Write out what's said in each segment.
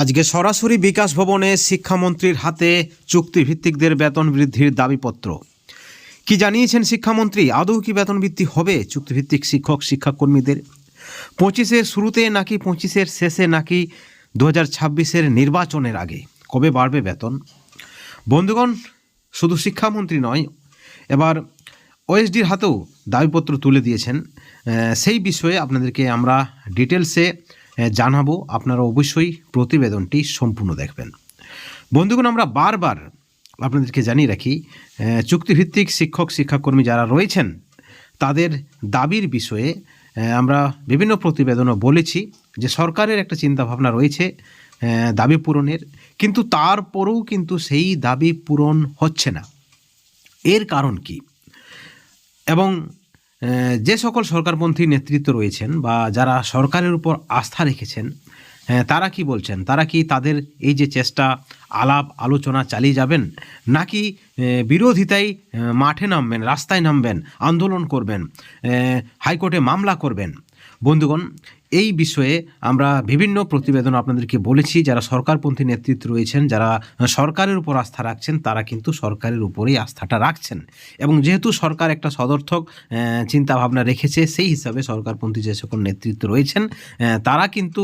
আজকে সরাসরি বিকাশ ভবনে শিক্ষামন্ত্রীর হাতে চুক্তিভিত্তিকদের বেতন বৃদ্ধির দাবিপত্র। কি জানিয়েছেন শিক্ষামন্ত্রী? আদৌ কি বেতন বৃদ্ধি হবে চুক্তিভিত্তিক শিক্ষক শিক্ষাকর্মীদের? 25-এর শুরুতে নাকি 25-এর শেষে নাকি 2026-এর নির্বাচনের আগে? কবে বাড়বে বেতন? বন্ধুগণ, শুধু শিক্ষামন্ত্রী নয়, এবার ওএসডির হাতেও দাবিপত্র তুলে দিয়েছেন। সেই বিষয়ে আপনাদেরকে আমরা ডিটেলসে জানাবো। আপনারা অবশ্যই প্রতিবেদনটি সম্পূর্ণ দেখবেন। বন্ধুগণ, আমরা বারবার আপনাদেরকে জানিয়ে রাখি, চুক্তিভিত্তিক শিক্ষক শিক্ষাকর্মী যারা রয়েছেন তাদের দাবির বিষয়ে আমরা বিভিন্ন প্রতিবেদনও বলেছি যে সরকারের একটা চিন্তাভাবনা রয়েছে দাবি পূরণের, কিন্তু তারপরেও কিন্তু সেই দাবি পূরণ হচ্ছে না। এর কারণ কি? এবং যে সকল সরকারপন্থী নেতৃত্ব রয়েছেন বা যারা সরকারের উপর আস্থা রেখেছেন, তারা কি বলছেন? তারা কি তাদের এই যে চেষ্টা, আলাপ আলোচনা চালিয়ে যাবেন, নাকি বিরোধিতায় মাঠে নামবেন, রাস্তায় নামবেন, আন্দোলন করবেন, হাইকোর্টে মামলা করবেন? বন্ধুগণ, এই বিষয়ে আমরা বিভিন্ন প্রতিবেদন আপনাদেরকে বলেছি। যারা সরকারপন্থী নেতৃত্ব রয়েছেন, যারা সরকারের উপর আস্থা রাখছেন, তারা কিন্তু সরকারের উপরেই আস্থাটা রাখছেন। এবং যেহেতু সরকার একটা সদর্থক চিন্তাভাবনা রেখেছে, সেই হিসাবে সরকারপন্থী যে সকল নেতৃত্ব রয়েছেন তারা কিন্তু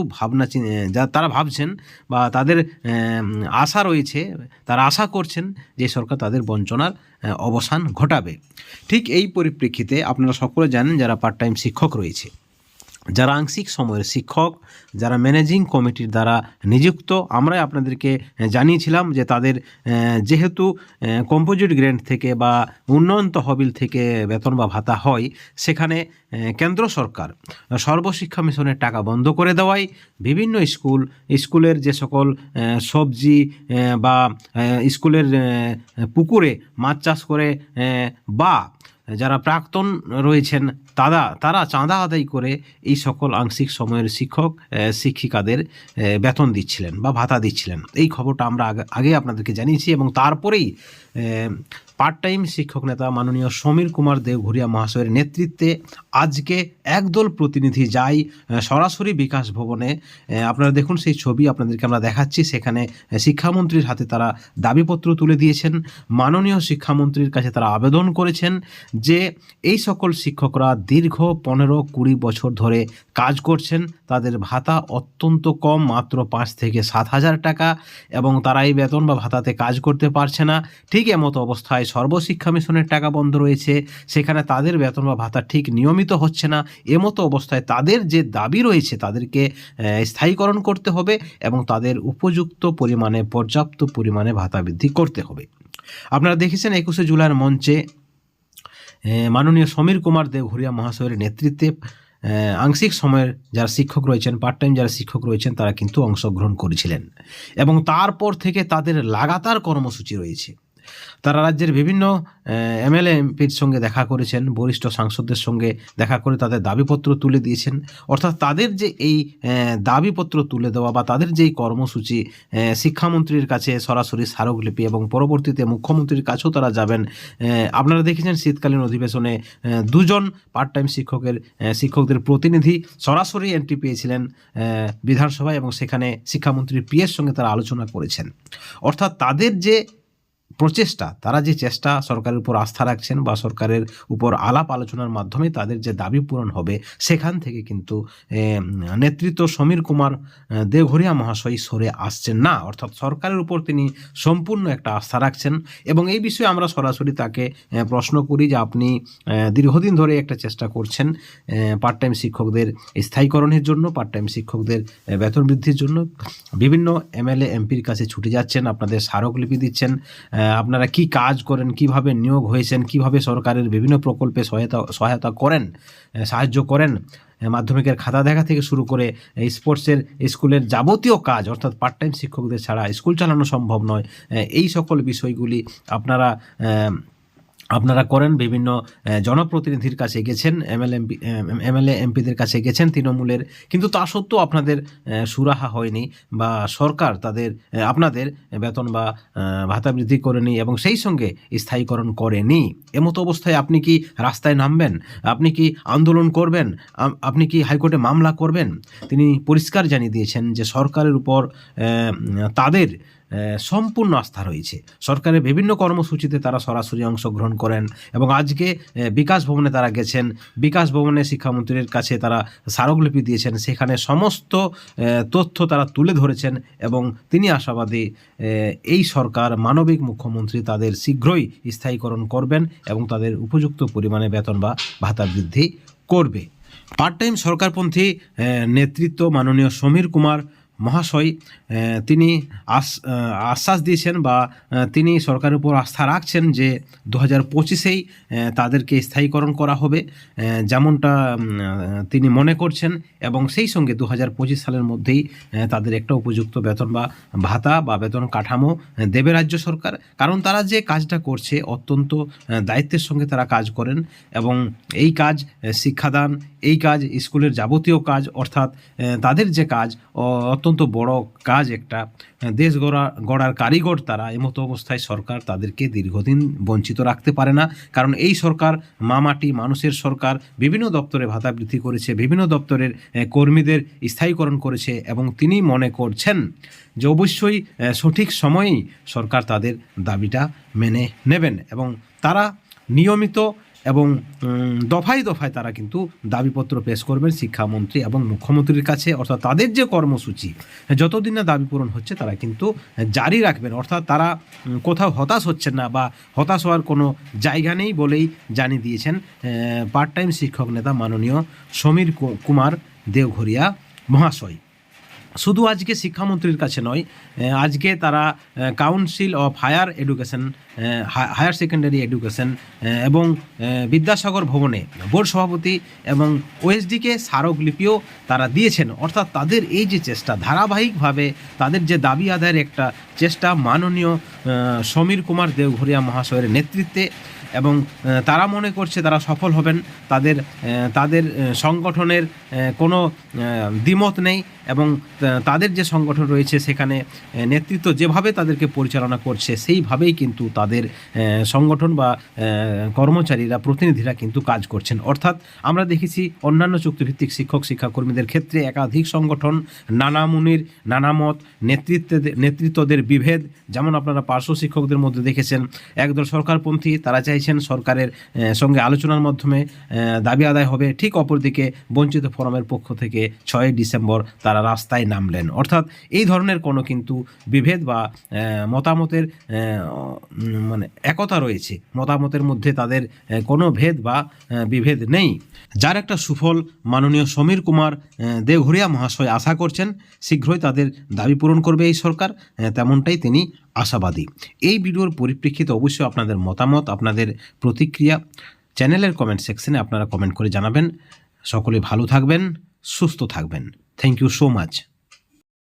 তারা ভাবছেন বা তাদের আশা রয়েছে, তারা আশা করছেন যে সরকার তাদের বঞ্চনার অবসান ঘটাবে। ঠিক এই পরিপ্রেক্ষিতে আপনারা সকলে জানেন, যারা পার্ট টাইম শিক্ষক রয়েছে, যারা আংশিক সময়ের শিক্ষক, যারা ম্যানেজিং কমিটির দ্বারা নিযুক্ত, আমরাই আপনাদেরকে জানিয়েছিলাম যে তাদের যেহেতু কম্পোজিট গ্রেড থেকে বা উন্নয়ন তহবিল থেকে বেতন বা ভাতা হয়, সেখানে কেন্দ্র সরকার সর্বশিক্ষা মিশনের টাকা বন্ধ করে দেওয়ায় বিভিন্ন স্কুলের যে সকল সবজি বা স্কুলের পুকুরে মাছ চাষ করে বা যারা প্রাক্তন রয়েছেন তারা চাঁদা আদায় করে এই সকল আংশিক সময়ের শিক্ষক শিক্ষিকাদের বেতন দিচ্ছিলেন বা ভাতা দিচ্ছিলেন। এই খবরটা আমরা আগে আপনাদেরকে জানিয়েছি। এবং তারপরেই পার্ট টাইম শিক্ষক নেতা মাননীয় সমীর কুমার দেওঘরিয়া মহাশয়ের নেতৃত্বে আজকে একদল প্রতিনিধি যায় সরাসরি বিকাশ ভবনে। আপনারা দেখুন সেই ছবি আপনাদেরকে আমরা দেখাচ্ছি। সেখানে শিক্ষামন্ত্রীর হাতে তারা দাবিপত্র তুলে দিয়েছেন। মাননীয় শিক্ষামন্ত্রীর কাছে তারা আবেদন করেছেন যে এই সকল শিক্ষকরা দীর্ঘ 15-20 বছর ধরে কাজ করছেন, তাদের ভাতা অত্যন্ত কম, মাত্র 5 থেকে 7 হাজার টাকা, এবং তারা এই বেতন বা ভাতাতে কাজ করতে পারছে না। ঠিক এমতো অবস্থায় সর্বশিক্ষা মিশনের টাকা বন্ধ রয়েছে, সেখানে তাদের বেতন বা ভাতা ঠিক নিয়মিত হচ্ছে না। এমতো অবস্থায় তাদের যে দাবি রয়েছে তাদেরকে স্থায়ীকরণ করতে হবে এবং তাদের উপযুক্ত পরিমাণে, পর্যাপ্ত পরিমাণে ভাতা বৃদ্ধি করতে হবে। আপনারা দেখেছেন 21শে জুলাইয়ের মঞ্চে মাননীয় সমীর কুমার দেওঘরিয়া মহাশয়ের নেতৃত্বে আংশিক সময়ের যারা শিক্ষক রয়েছেন, পার্ট টাইম যারা শিক্ষক রয়েছেন, তারা কিন্তু অংশগ্রহণ করেছিলেন। এবং তারপর থেকে তাদের লাগাতার কর্মসূচি রয়েছে। তারা রাজ্যের বিভিন্ন এমএলএ এমপির সঙ্গে দেখা করেছেন, বরিষ্ঠ সাংসদদের সঙ্গে দেখা করে তাদের দাবিপত্র তুলে দিয়েছেন। অর্থাৎ তাদের যে এই দাবিপত্র তুলে দেওয়া বা তাদের যেই কর্মসূচি, শিক্ষামন্ত্রীর কাছে সরাসরি স্মারকলিপি এবং পরবর্তীতে মুখ্যমন্ত্রীর কাছেও তারা যাবেন। আপনারা দেখেছেন শীতকালীন অধিবেশনে 2জন পার্ট টাইম শিক্ষকদের প্রতিনিধি সরাসরি এন্ট্রি পেয়েছিলেন বিধানসভায়, এবং সেখানে শিক্ষামন্ত্রীর পিএর সঙ্গে তারা আলোচনা করেছেন। অর্থাৎ তাদের যে প্রচেষ্টা, তারা যে চেষ্টা, সরকারের উপর আস্থা রাখছেন বা সরকারের উপর আলাপ আলোচনার মাধ্যমে তাদের যে দাবি পূরণ হবে, সেখান থেকে কিন্তু নেতৃত্ব সমীর কুমার দেওঘরিয়া মহাশয় সরে আসছেন না। অর্থাৎ সরকারের উপর তিনি সম্পূর্ণ একটা আস্থা রাখছেন। এবং এই বিষয়ে আমরা সরাসরি তাকে প্রশ্ন করি যে আপনি দীর্ঘদিন ধরে একটা চেষ্টা করছেন পার্ট টাইম শিক্ষকদের স্থায়ীকরণের জন্য, পার্ট টাইম শিক্ষকদের বেতন বৃদ্ধির জন্য, বিভিন্ন এমএলএ এমপির কাছে ছুটে যাচ্ছেন, আপনাদের স্মারকলিপি দিচ্ছেন, আপনারা কি কাজ করেন, কিভাবে নিয়োগ হয়েছেন, কিভাবে সরকারের বিভিন্ন প্রকল্পে সহায়তা করেন, সাহায্য করেন, মাধ্যমিকের খাতা দেখা থেকে শুরু করে স্পোর্টসের স্কুলের যাবতীয় কাজ, অর্থাৎ পার্ট টাইম শিক্ষকদের ছাড়া স্কুল চালানো সম্ভব নয়। এই সকল বিষয়গুলি আপনারা আপনারা করেন, বিভিন্ন জনপ্রতিনিধির কাছে গেছেন, এমএলএ এমপিদের কাছে গেছেন তৃণমূলের, কিন্তু তা সত্ত্বেও আপনাদের সুরাহা হয়নি বা সরকার তাদের আপনাদের বেতন বা ভাতা বৃদ্ধি করেনি এবং সেই সঙ্গে স্থায়ীকরণ করেনি। এমতো অবস্থায় আপনি কি রাস্তায় নামবেন? আপনি কি আন্দোলন করবেন? আপনি কি হাইকোর্টে মামলা করবেন? তিনি পরিষ্কার জানিয়ে দিয়েছেন যে সরকারের উপর তাদের সম্পূর্ণ আস্থা রয়েছে। সরকারের বিভিন্ন কর্মসূচিতে তারা সরাসরি অংশগ্রহণ করেন এবং আজকে বিকাশ ভবনে তারা গেছেন। বিকাশ ভবনে শিক্ষামন্ত্রীর কাছে তারা স্মারকলিপি দিয়েছেন, সেখানে সমস্ত তথ্য তারা তুলে ধরেছেন এবং তিনি আশাবাদী এই সরকার, মানবিক মুখ্যমন্ত্রী তাদের শীঘ্রই স্থায়ীকরণ করবেন এবং তাদের উপযুক্ত পরিমাণে বেতন বা ভাতা বৃদ্ধি করবে। পার্ট টাইম সরকারপন্থী নেতৃত্ব মাননীয় সমীর কুমার মহাশয় তিনি আশ্বাস দিয়েছেন বা তিনি সরকারের উপর আস্থা রাখছেন যে 2025-এই তাদেরকে স্থায়ীকরণ করা হবে, যেমনটা তিনি মনে করছেন, এবং সেই সঙ্গে 2025 সালের মধ্যেই তাদের একটা উপযুক্ত বেতন বা ভাতা বা বেতন কাঠামো দেবে রাজ্য সরকার। কারণ তারা যে কাজটা করছে অত্যন্ত দায়িত্বের সঙ্গে তারা কাজ করেন এবং এই কাজ শিক্ষাদান, এই কাজ স্কুলের যাবতীয় কাজ, অর্থাৎ তাদের যে কাজ অত্যন্ত বড় কাজ, একটা দেশ গড়ার কারিগর তারা। এমতো অবস্থায় সরকার তাদেরকে দীর্ঘদিন বঞ্চিত রাখতে পারে না, কারণ এই সরকার মামাটি মানুষের সরকার। বিভিন্ন দপ্তরে ভাতা বৃদ্ধি করেছে, বিভিন্ন দপ্তরের কর্মীদের স্থায়ীকরণ করেছে এবং তিনি মনে করছেন যে অবশ্যই সঠিক সময়েই সরকার তাদের দাবিটা মেনে নেবেন এবং তারা নিয়মিত এবং দফায় দফায় তারা কিন্তু দাবিপত্র পেশ করবেন শিক্ষামন্ত্রী এবং মুখ্যমন্ত্রীর কাছে। অর্থাৎ তাদের যে কর্মসূচি যতদিন না দাবি পূরণ হচ্ছে তারা কিন্তু জারি রাখবেন। অর্থাৎ তারা কোথাও হতাশ হচ্ছেন না বা হতাশ হওয়ার কোনো জায়গা নেই বলেই জানিয়ে দিয়েছেন পার্ট টাইম শিক্ষক নেতা মাননীয় সমীর কুমার দেওঘরিয়া মহাশয়। শুধু আজকে শিক্ষামন্ত্রীর কাছে নয়, আজকে তারা council of higher secondary education এবং বিদ্যাসাগর ভবনে বোর্ড সভাপতি এবং ওএসডিকে স্মারকলিপিও তারা দিয়েছেন। অর্থাৎ তাদের এই যে চেষ্টা, ধারাবাহিকভাবে তাদের যে দাবি আদায়ের একটা চেষ্টা মাননীয় সমীর কুমার দেওঘরিয়া মহাশয়ের নেতৃত্বে, এবং তারা মনে করছে তারা সফল হবেন। তাদের সংগঠনের কোনো দ্বিমত নেই এবং তাদের যে সংগঠন রয়েছে সেখানে নেতৃত্ব যেভাবে তাদেরকে পরিচালনা করছে সেইভাবেই কিন্তু তাদের সংগঠন বা কর্মচারীরা, প্রতিনিধিরা কিন্তু কাজ করছেন। অর্থাৎ আমরা দেখেছি অন্যান্য চুক্তিভিত্তিক শিক্ষাকর্মীদের ক্ষেত্রে একাধিক সংগঠন, নানা মুনির নানা মত, নেতৃত্বদের বিভেদ। যেমন আপনারা পার্শ্ব শিক্ষকদের মধ্যে দেখেছেন একদল সরকারপন্থী, তারা চাইছেন সরকারের সঙ্গে আলোচনার মাধ্যমে দাবি আদায় হবে। ঠিক অপরদিকে বঞ্চিত ফোরামের পক্ষ থেকে 6 ডিসেম্বর তারা রাস্তায় নামলেন। অর্থাৎ এই ধরনের কোনো কিন্তু বিভেদ বা মতামতের মানে একতা রয়েছে, মতামতের মধ্যে তাদের কোনো ভেদ বা বিভেদ নেই, যার একটা সুফল মাননীয় সমীর কুমার দেওঘরিয়া মহাশয় আশা করছেন শীঘ্রই তাদের দাবি পূরণ করবে এই সরকার, তেমনটাই তিনি আশাবাদী। এই ভিডিওর পরিপ্রেক্ষিতে অবশ্যই আপনাদের মতামত, আপনাদের প্রতিক্রিয়া চ্যানেলের কমেন্ট সেকশনে আপনারা কমেন্ট করে জানাবেন। সকলে ভালো থাকবেন, সুস্থ থাকবেন। Thank you so much.